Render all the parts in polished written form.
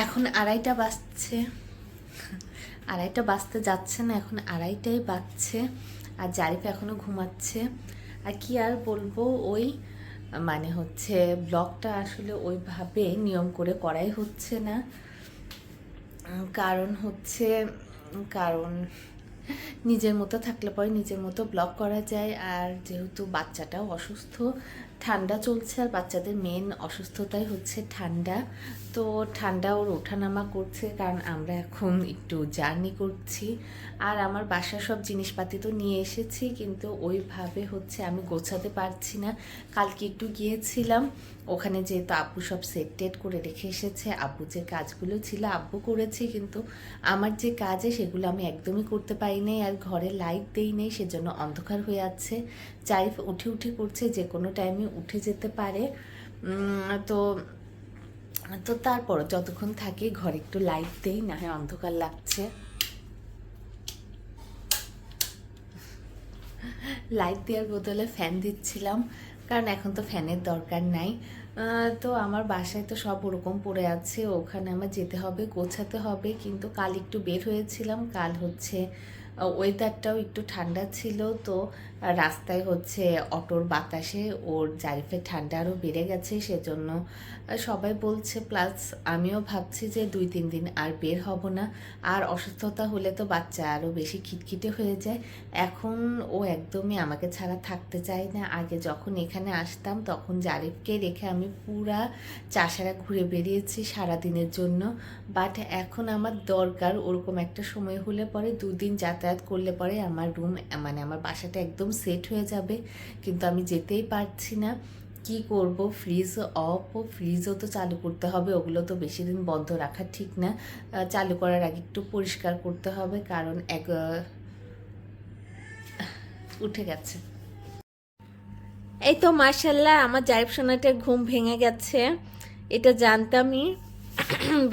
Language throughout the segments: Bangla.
এখন আড়াইটা বাজছে, আড়াইটা বাজতে যাচ্ছে না, এখন আড়াইটাই বাজছে। আর জারিফ এখনও ঘুমাচ্ছে। আর কি আর বলবো, ওই মানে হচ্ছে ব্লগটা আসলে ওইভাবে নিয়ম করে করাই হচ্ছে না। কারণ নিজের মতো থাকলে পরে নিজের মতো ব্লগ করা যায়। আর যেহেতু বাচ্চাটাও অসুস্থ, ঠান্ডা চলছে, আর বাচ্চাদের মেন অসুস্থতাই হচ্ছে ঠান্ডা। তো ঠান্ডা ওর ওঠানামা করছে, কারণ আমরা এখন একটু জার্নি করছি। আর আমার বাসার সব জিনিসপাতি তো নিয়ে এসেছি, কিন্তু ওইভাবে হচ্ছে আমি গোছাতে পারছি না। কালকে একটু গিয়েছিলাম, ওখানে যেহেতু আব্বু সব সেট টেট করে রেখে এসেছে, আব্বু যে কাজগুলো ছিল আব্বু করেছে, কিন্তু আমার যে কাজে সেগুলো আমি একদমই করতে পারি নাই। আর ঘরে লাইট দেই নেই, সেজন্য অন্ধকার হয়ে আছে। জারিফ উঠে উঠে করছে, যে কোনো টাইমে উঠে যেতে পারে। তো তো তারপর যতক্ষণ থাকি ঘরে একটু লাইট দেই, না হয় অন্ধকার লাগছে। লাইট দেওয়ার বদলে ফ্যান দিচ্ছিলাম, কারণ এখন তো ফ্যানের দরকার নাই। তো আমার বাসায় তো সব ওরকম পড়ে আছে, ওখানে আমার যেতে হবে, গোছাতে হবে। কিন্তু কাল একটু বের হয়েছিলাম, কাল হচ্ছে ওয়েদারটাও একটু ঠান্ডা ছিল। তো রাস্তায় হচ্ছে অটোর বাতাসে ওর জারিফের ঠান্ডা আরও বেড়ে গেছে, সেজন্য সবাই বলছে, প্লাস আমিও ভাবছি যে 2-3 দিন আর বের হব না। আর অসুস্থতা হলে তো বাচ্চা আরও বেশি খিটখিটে হয়ে যায়। এখন ও একদমই আমাকে ছাড়া থাকতে চায় না। আগে যখন এখানে আসতাম তখন জারিফকে রেখে আমি পুরা চাষারা ঘুরে বেরিয়েছি সারাদিনের জন্য। বাট এখন আমার দরকার, ওরকম একটা সময় হলে পরে 2 দিন যাতায়াত করলে পরে আমার রুম মানে আমার বাসাটা একদম সেট হয়ে যাবে। কিন্তু আমি যেতেই পারছি না, কি করব? ফ্রিজ অফ, ফ্রিজও তো চালু করতে হবে, ওগুলো তো বেশি দিন বন্ধ রাখা ঠিক না। চালু করার আগে একটু পরিষ্কার করতে হবে, কারণ উঠে গেছে। এই তো মাশাল্লাহ আমার জারিফ সোনাটার ঘুম ভেঙে গেছে, এটা জানতামই।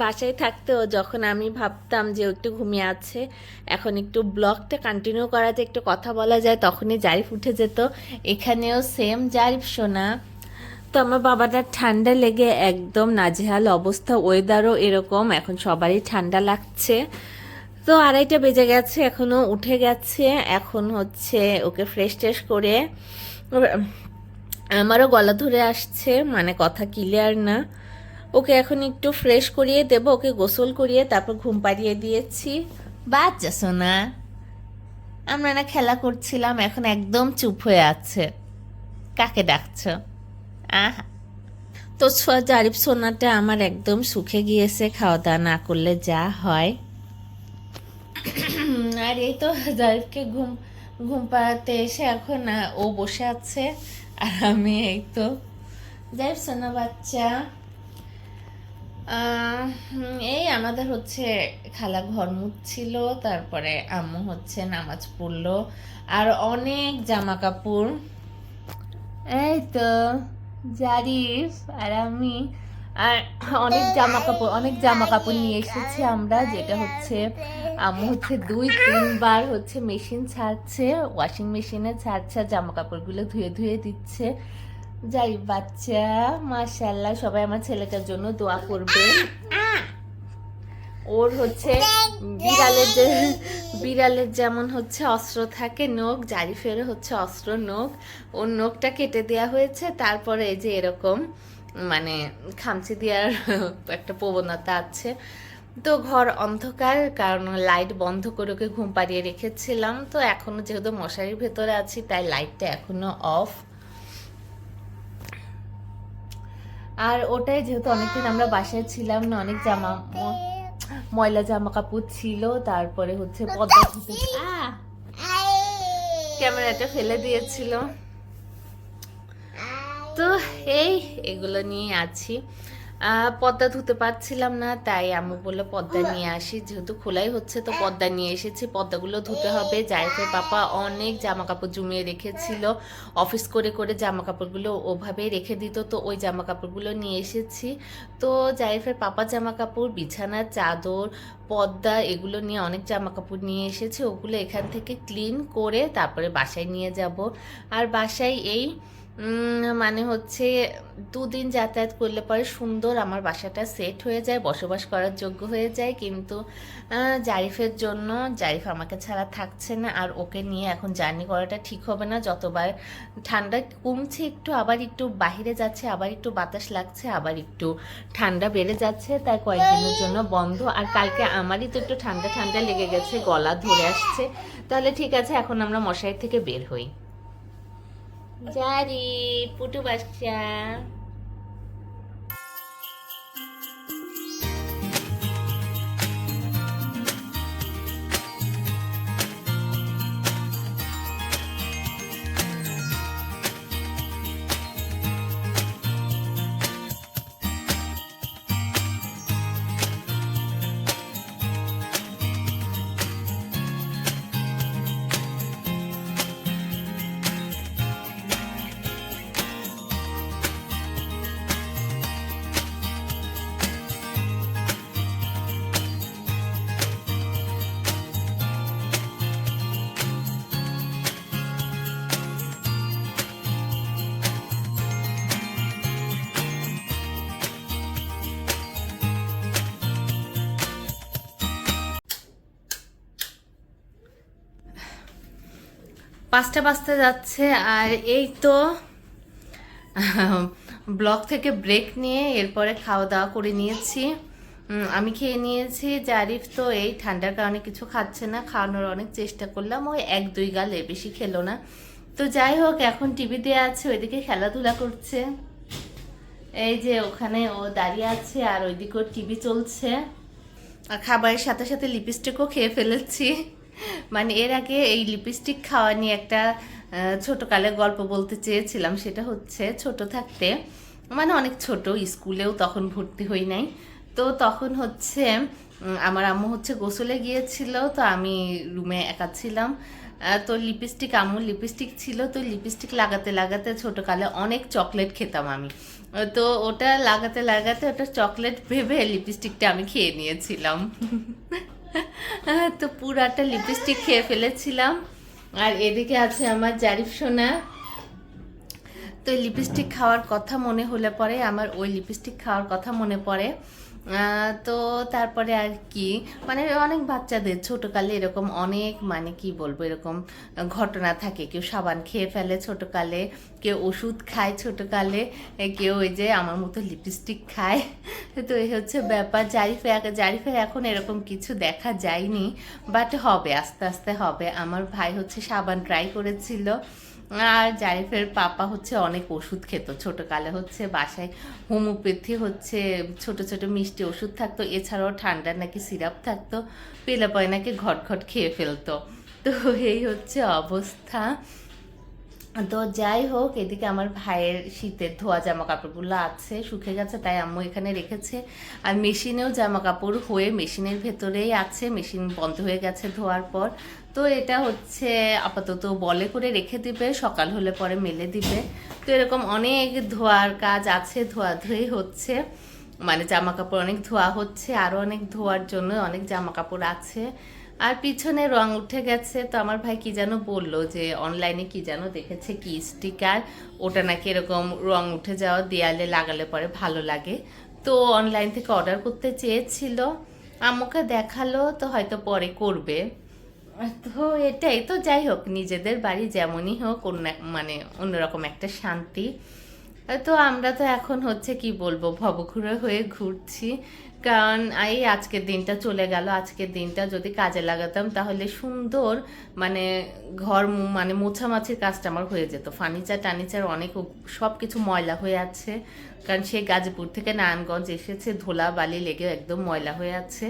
বাসায় থাকতেও যখন আমি ভাবতাম যে একটু ঘুমিয়ে আছে, এখন একটু ব্লগটা কন্টিনিউ করা যায়, একটু কথা বলা যায়, তখনই জারিফ উঠে যেত। এখানেও সেম জারিফ সোনা। তো আমার বাবাটার ঠান্ডা লেগে একদম নাজেহাল অবস্থা, ওয়েদারও এরকম, এখন সবারই ঠান্ডা লাগছে। তো আড়াইটা বেজে গেছে, এখনও উঠে গেছে। এখন হচ্ছে ওকে ফ্রেশ ট্রেশ করে, আমারও গলা ধরে আসছে, মানে কথা ক্লিয়ার না। ওকে এখন একটু ফ্রেশ করিয়ে দেব, ওকে গোসল করিয়ে তারপর ঘুম পাড়িয়ে দিয়েছি। বাচ্চা সোনা, আমরা না খেলা করছিলাম, এখন একদম চুপ হয়ে আছে। কাকে ডাকছ? আহা, তো জারিফ সোনাটা আমার একদম শুকে গিয়েছে, খাওয়া দাওয়া না করলে যা হয়। আর এই তো জারিফকে ঘুম ঘুম পাড়াতে এসে এখন ও বসে আছে, আর আমি এই তো। জারিফ সোনা বাচ্চা, এই আমাদের হচ্ছে খালা ঘর মুছছিল, তারপরে আম্মু হচ্ছে নামাজ পড়লো, আর অনেক জামা কাপড়। এই তো জারিফ আর আমি, আর অনেক জামা কাপড় নিয়ে এসেছি আমরা, যেটা হচ্ছে আম্মু হচ্ছে 2-3 বার হচ্ছে মেশিন ছাড়ছে, ওয়াশিং মেশিনে ছাড়ছে, জামা কাপড়গুলো ধুয়ে ধুয়ে দিচ্ছে। যাই বাচ্চা, মাশাআল্লাহ, সবাই আমার ছেলেটার জন্য দোয়া করবে। ওর হচ্ছে বিড়ালের যেমন হচ্ছে অস্ত্র থাকে নখ, জারিফেরও হচ্ছে অস্ত্র নখ। ওর নখটা কেটে দেওয়া হয়েছে, তারপরে এই যে এরকম মানে খামচি দেওয়ার একটা প্রবণতা আছে। তো ঘর অন্ধকার, কারণ লাইট বন্ধ করে ওকে ঘুম পাড়িয়ে রেখেছিলাম। তো এখনো যেহেতু মশারির ভেতরে আছি, তাই লাইটটা এখনো অফ। আর ওটাই যেহেতু অনেকদিন আমরা বাসায় ছিলাম না, অনেক ময়লা জামা কাপড় ছিল, তারপরে হচ্ছে পর্দা ধুতে ক্যামেরাটা ফেলে দিয়েছিল। তো এগুলো নিয়ে আছি। পর্দা ধুতে পারছিলাম না, তাই আম্মু বললো পর্দা নিয়ে আসি, যেহেতু খোলাই হচ্ছে তো পর্দা নিয়ে এসেছি, পর্দাগুলো ধুতে হবে। জারিফের পাপা অনেক জামা কাপড় জমিয়ে রেখেছিল, অফিস করে করে জামা কাপড়গুলো ওভাবে রেখে দিত, তো ওই জামা কাপড়গুলো নিয়ে এসেছি। তো জারিফের পাপা জামা কাপড়, বিছানার চাদর, পর্দা, এগুলো নিয়ে অনেক জামা কাপড় নিয়ে এসেছি, ওগুলো এখান থেকে ক্লিন করে তারপরে বাসায় নিয়ে যাব। আর বাসায় মানে হচ্ছে 2 দিন যাতায়াত করলে পরে সুন্দর আমার বাসাটা সেট হয়ে যায়, বসবাস করার যোগ্য হয়ে যায়। কিন্তু জারিফের জন্য, জারিফ আমাকে ছাড়া থাকছে না, আর ওকে নিয়ে এখন জার্নি করাটা ঠিক হবে না। যতবার ঠান্ডা কমছে একটু, আবার একটু বাহিরে যাচ্ছে, আবার একটু বাতাস লাগছে, আবার একটু ঠান্ডা বেড়ে যাচ্ছে, তাই কয়েকদিনের জন্য বন্ধ। আর কালকে আমারই তো একটু ঠান্ডা ঠান্ডা লেগে গেছে, গলা ধরে আসছে। তাহলে ঠিক আছে, এখন আমরা মশারি থেকে বের হই। জারি পুটু বাচ্চা। পাঁচটা বাজতে যাচ্ছে, আর এই তো ব্লগ থেকে ব্রেক নিয়ে এরপরে খাওয়া দাওয়া করে নিয়েছি। আমি খেয়ে নিয়েছি। জারিফ তো এই ঠান্ডার কারণে কিছু খাচ্ছে না, খাওয়ানোর অনেক চেষ্টা করলাম, ওই 1-2 গালে, বেশি খেলো না। তো যাই হোক, এখন টিভি দেওয়া আছে, ওইদিকে খেলাধুলা করছে। এই যে ওখানে ও দাঁড়িয়ে আছে, আর ওইদিকেও টিভি চলছে। আর খাবারের সাথে সাথে লিপস্টিকও খেয়ে ফেলেছি। মানে এর আগে এই লিপস্টিক খাওয়া নিয়ে একটা ছোটকালের গল্প বলতে চেয়েছিলাম। সেটা হচ্ছে, ছোট থাকতে, মানে অনেক ছোট, স্কুলেও তখন ভর্তি হই নাই। তো তখন হচ্ছে আমার আম্মু হচ্ছে গোসলে গিয়েছিল, তো আমি রুমে একা ছিলাম। তো লিপস্টিক, আম্মুর লিপস্টিক ছিল, তো লিপস্টিক লাগাতে লাগাতে ছোটকালে অনেক চকলেট খেতাম আমি। তো ওটা লাগাতে লাগাতে ওটা চকলেট ভেবে লিপস্টিকটা আমি খেয়ে নিয়েছিলাম। তো পুরাটা লিপস্টিক খেয়ে ফেলেছিলাম। আর এদিকে আছে আমার জারিফ সোনা। তো লিপস্টিক খাওয়ার কথা মনে হলে পরে আমার ওই লিপস্টিক খাওয়ার কথা মনে পড়ে। তো তারপরে আর কি, মানে অনেক বাচ্চাদের ছোটকালে এরকম অনেক, মানে কি বলবো, এরকম ঘটনা থাকে। কেউ সাবান খেয়ে ফেলে ছোটকালে, কেউ ওষুধ খায় ছোটকালে, কেউ ওই যে আমার মতো লিপস্টিক খায়। তো এই হচ্ছে ব্যাপার। জারিফের এখন এরকম কিছু দেখা যায়নি, বাট হবে, আস্তে আস্তে হবে। আমার ভাই হচ্ছে সাবান ট্রাই করেছিল। আর জারিফের পাপা হচ্ছে অনেক ওষুধ খেত ছোটকালে, হচ্ছে বাসায় হোমিওপ্যাথি হচ্ছে ছোট ছোট মিষ্টি ওষুধ থাকতো, এছাড়াও ঠান্ডার নাকি সিরাপ থাকতো, পেলে পরে নাকি ঘট ঘট খেয়ে ফেলতো। তো এই হচ্ছে অবস্থা। তো যাই হোক, এদিকে আমার ভাইয়ের শীতের ধোয়া জামা কাপড়গুলো আছে, শুকিয়ে গেছে, তাই আম্মু এখানে রেখেছে। আর মেশিনেও জামা কাপড় হয়ে মেশিনের ভেতরেই আছে, মেশিন বন্ধ হয়ে গেছে ধোয়ার পর। তো এটা হচ্ছে আপাতত বলে করে রেখে দিবে, সকাল হলে পরে মেলে দিবে। তো এরকম অনেক ধোয়ার কাজ আছে, ধোয়াধুয়ি হচ্ছে, মানে জামা কাপড় অনেক ধোয়া হচ্ছে, আরও অনেক ধোয়ার জন্য অনেক জামা কাপড় আছে। আর পিছনে রং উঠে গেছে। তো আমার ভাই কি যেন বললো, যে অনলাইনে কি যেন দেখেছে, কি স্টিকার, ওটা নাকি এরকম রং উঠে যাওয়া দেয়ালে লাগালে পরে ভালো লাগে। তো অনলাইন থেকে অর্ডার করতে চেয়েছিল, আম্মুকে দেখালো, তো হয়তো পরে করবে। তো এটাই তো, যাই হোক, নিজেদের বাড়ি যেমনই হোক, অন্য মানে অন্যরকম একটা শান্তি। তো আমরা তো এখন হচ্ছে কি বলবো, ভবঘুরে হয়ে ঘুরছি। কারণ এই আজকের দিনটা চলে গেল, আজকের দিনটা যদি কাজে লাগাতাম তাহলে সুন্দর, মানে ঘর, মানে মোছামাছির কাজটা আমার হয়ে যেত। ফার্নিচার টার্নিচার অনেক, সব কিছু ময়লা হয়ে আছে, কারণ সে গাজীপুর থেকে নারায়ণগঞ্জ এসেছে, ধুলা বালি লেগে একদম ময়লা হয়ে আছে।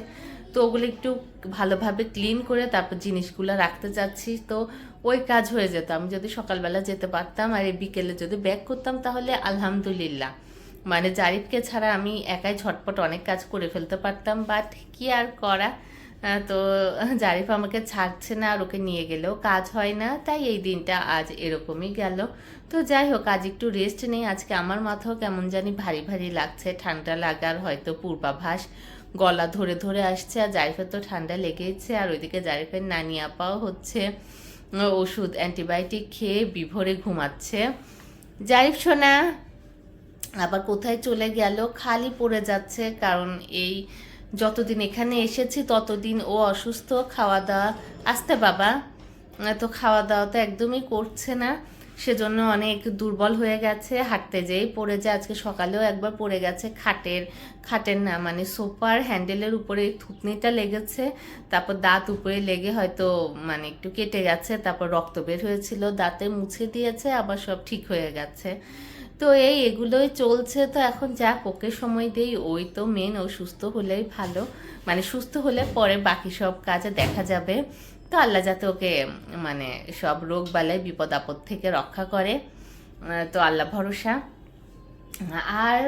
তো ওগুলো একটু ভালোভাবে ক্লিন করে তারপর জিনিসগুলো রাখতে চাচ্ছি। তো ওই কাজ হয়ে যেত, আমি যদি সকালবেলা যেতে পারতাম আর এই বিকেলে যদি ব্যাক করতাম তাহলে আলহামদুলিল্লাহ, মানে জারিফকে ছাড়া আমি একাই ঝটপট অনেক কাজ করে ফেলতে পারতাম। বাট কি আর করা, তো জারিফ আমাকে ছাড়ছে না, আর ওকে নিয়ে গেলেও কাজ হয় না, তাই এই দিনটা আজ এরকমই গেল। তো যাই হোক, আজ একটু রেস্ট নেই। আজকে আমার মাথাও কেমন জানি ভারী ভারী লাগছে, ঠান্ডা লাগার হয়তো পূর্বাভাস, গলা ধরে ধরে আসছে। আর জারিফের তো ঠান্ডা লেগেছে, আর ওইদিকে জারিফের নানি আপাও হচ্ছে ওষুধ অ্যান্টিবায়োটিক খেয়ে বিভোরে ঘুমাচ্ছে। জারিফ সোনা আবার কোথায় চলে গেল, খালি পড়ে যাচ্ছে। কারণ এই যতদিন এখানে এসেছি ততদিন ও অসুস্থ, খাওয়া দাওয়া, আসতে বাবা, তো খাওয়া দাওয়া তো একদমই করছে না, সেজন্য অনেক দুর্বল হয়ে গেছে। হাঁটতে যেয়েই পড়ে যায়, আজকে সকালেও একবার পড়ে গেছে, খাটের না মানে সোফার হ্যান্ডেলের উপরে থুতনিটা লেগেছে, তারপর দাঁত উপরে লেগে হয়তো মানে একটু কেটে গেছে, তারপর রক্ত বের হয়েছিল, দাঁতে মুছে দিয়েছে, আবার সব ঠিক হয়ে গেছে। তো এগুলোই চলছে। তো এখন যা ওকে সময় দেই, ওই তো মেন, ও সুস্থ হলেই ভালো, মানে সুস্থ হলে পরে বাকি সব কাজে দেখা যাবে। তো আল্লাহ যাতে ওকে মানে সব রোগ বালাই বিপদ আপদ থেকে রক্ষা করে, তো আল্লাহ ভরসা। আর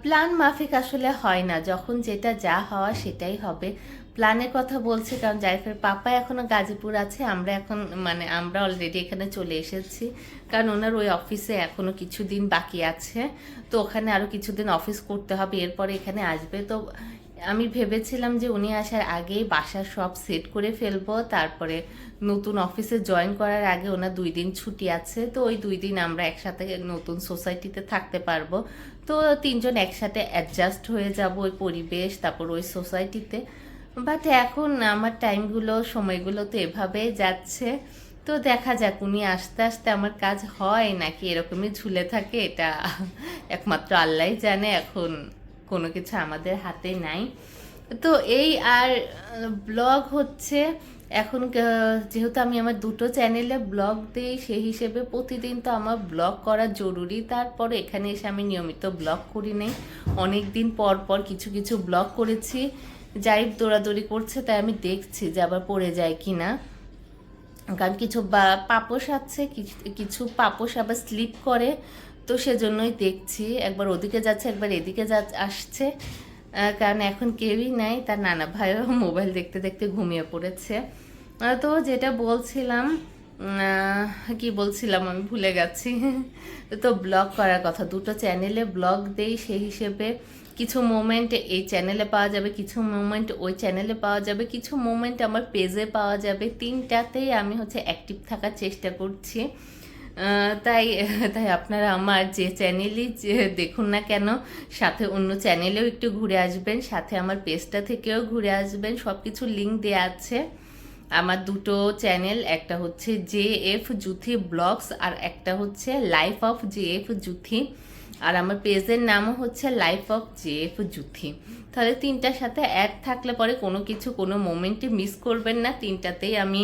প্ল্যান মাফিক আসলে হয় না, যখন যেটা যা হওয়া সেটাই হবে। প্ল্যানের কথা বলছি কারণ জারিফের পাপা এখনও গাজীপুর আছে, আমরা এখন মানে আমরা অলরেডি এখানে চলে এসেছি, কারণ ওনার ওই অফিসে এখনও কিছুদিন বাকি আছে, তো ওখানে আরও কিছুদিন অফিস করতে হবে, এরপরে এখানে আসবে। তো আমি ভেবেছিলাম যে উনি আসার আগেই বাসার সব সেট করে ফেলবো, তারপরে নতুন অফিসে জয়েন করার আগে ওনার 2 দিন ছুটি আছে, তো ওই 2 দিন আমরা একসাথে নতুন সোসাইটিতে থাকতে পারবো। তো 3 জন একসাথে অ্যাডজাস্ট হয়ে যাব ওই পরিবেশ, তারপর ওই সোসাইটিতে। বাট এখন আমার টাইমগুলো, সময়গুলো তো এভাবেই যাচ্ছে। তো দেখা যাক উনি আস্তে আস্তে আমার কাজ হয় নাকি এরকমই ঝুলে থাকে, এটা একমাত্র আল্লাহই জানে। এখন কোনো কিছু আমাদের হাতে নাই। তো আর ব্লগ হচ্ছে এখন, যেহেতু আমি আমার 2টো চ্যানেলে ব্লগ দিই, সেই হিসেবে প্রতিদিন তো আমার ব্লগ করা জরুরি। তারপর এখানে এসে আমি নিয়মিত ব্লগ করি নাই, অনেক দিন পর পর কিছু কিছু ব্লগ করেছি। জারিফ দৌড়াদৌড়ি করছে, তাই আমি দেখছি যে আবার পড়ে যায় কি না, কারণ কিছু পাপোশ আছে, কিছু পাপোশ আবার স্লিপ করে, তো সেজন্যই দেখছি, একবার ওদিকে যাচ্ছে একবার এদিকে আসছে। কারণ এখন কেউই নাই, তার নানা ভাইও মোবাইল দেখতে দেখতে ঘুমিয়ে পড়েছে। তো যেটা বলছিলাম, কি বলছিলাম আমি ভুলে গেছি। তো ব্লগ করার কথা, 2টো চ্যানেলে ব্লগ দেই, সেই হিসেবে কিছু মোমেন্ট এই চ্যানেলে পাওয়া যাবে, কিছু মোমেন্ট ওই চ্যানেলে পাওয়া যাবে, কিছু মোমেন্ট আমার পেজে পাওয়া যাবে। 3টাতেই আমি অ্যাক্টিভ থাকার চেষ্টা করছি। তাই তাই আপনারা আমার যে চ্যানেলই দেখুন না কেন, সাথে অন্য চ্যানেলেও একটু ঘুরে আসবেন, সাথে আমার পেজটা থেকেও ঘুরে আসবেন। সব কিছু লিঙ্ক দেওয়া আছে আমার 2টো চ্যানেল, একটা হচ্ছে JF জুথি ব্লগস আর একটা হচ্ছে লাইফ অফ JF জুথি, আর আমার পেজের নামও হচ্ছে লাইফ অফ JF জুথি। তাহলে 3টার সাথে অ্যাড থাকলে পরে কোনো মোমেন্টে মিস করবেন না। 3টাতেই আমি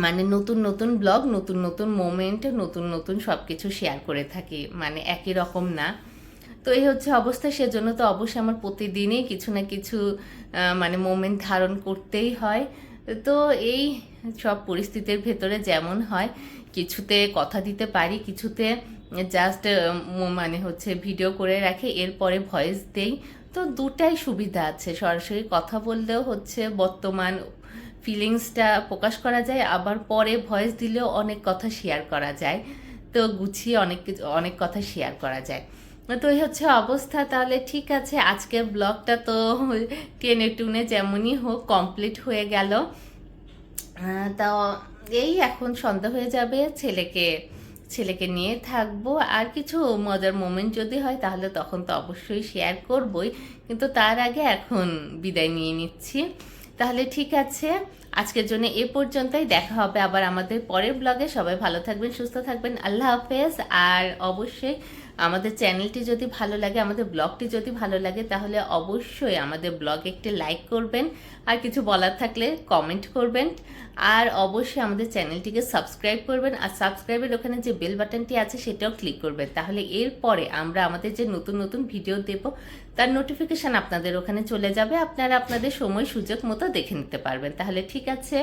মানে নতুন নতুন ব্লগ, নতুন নতুন মোমেন্ট, নতুন নতুন সব কিছু শেয়ার করে থাকি, মানে একই রকম না। তো এই হচ্ছে অবস্থা, সেজন্য তো অবশ্যই আমার প্রতিদিনই কিছু না কিছু মানে মোমেন্ট ধারণ করতেই হয়। তো এই সব পরিস্থিতির ভেতরে যেমন হয়, কিছুতে কথা দিতে পারি, কিছুতে জাস্ট মানে ভিডিও করে রাখি, এরপরে ভয়েস দেই। তো 2টাই সুবিধা আছে, সরাসরি কথা বললেও বর্তমান ফিলিংসটা প্রকাশ করা যায়, আবার পরে ভয়েস দিলেও অনেক কথা শেয়ার করা যায়, তো গুছিয়ে অনেক কথা শেয়ার করা যায়। তো এই হচ্ছে অবস্থা। তাহলে ঠিক আছে, আজকের ব্লগটা তো টেনে টুনে যেমনই হোক কমপ্লিট হয়ে গেল। তা এখন সন্ধ্যা হয়ে যাবে, ছেলেকে নিয়ে থাকবো, আর কিছু মজার মোমেন্ট যদি হয় তাহলে তখন তো অবশ্যই শেয়ার করবই, কিন্তু তার আগে এখন বিদায় নিয়ে নিচ্ছি। তাহলে ঠিক আছে, আজকের জন্য এ পর্যন্তই, দেখা হবে আবার আমাদের পরের ব্লগে। সবাই ভালো থাকবেন, সুস্থ থাকবেন, আল্লাহ হাফেজ। আর অবশ্যই আমাদের চ্যানেলটি যদি ভালো লাগে, আমাদের ব্লগটি যদি ভালো লাগে, তাহলে অবশ্যই আমাদের ব্লগে একটি লাইক করবেন, আর কিছু বলার থাকলে কমেন্ট করবেন, আর অবশ্যই আমাদের চ্যানেলটিকে সাবস্ক্রাইব করবেন, আর সাবস্ক্রাইবের ওখানে যে বেল বাটনটি আছে সেটাও ক্লিক করবেন, তাহলে এরপরে আমরা আমাদের যে নতুন নতুন ভিডিও দেব তার নোটিফিকেশান আপনাদের ওখানে চলে যাবে, আপনারা আপনাদের সময় সুযোগ মতো দেখে নিতে পারবেন। তাহলে ঠিক আছে।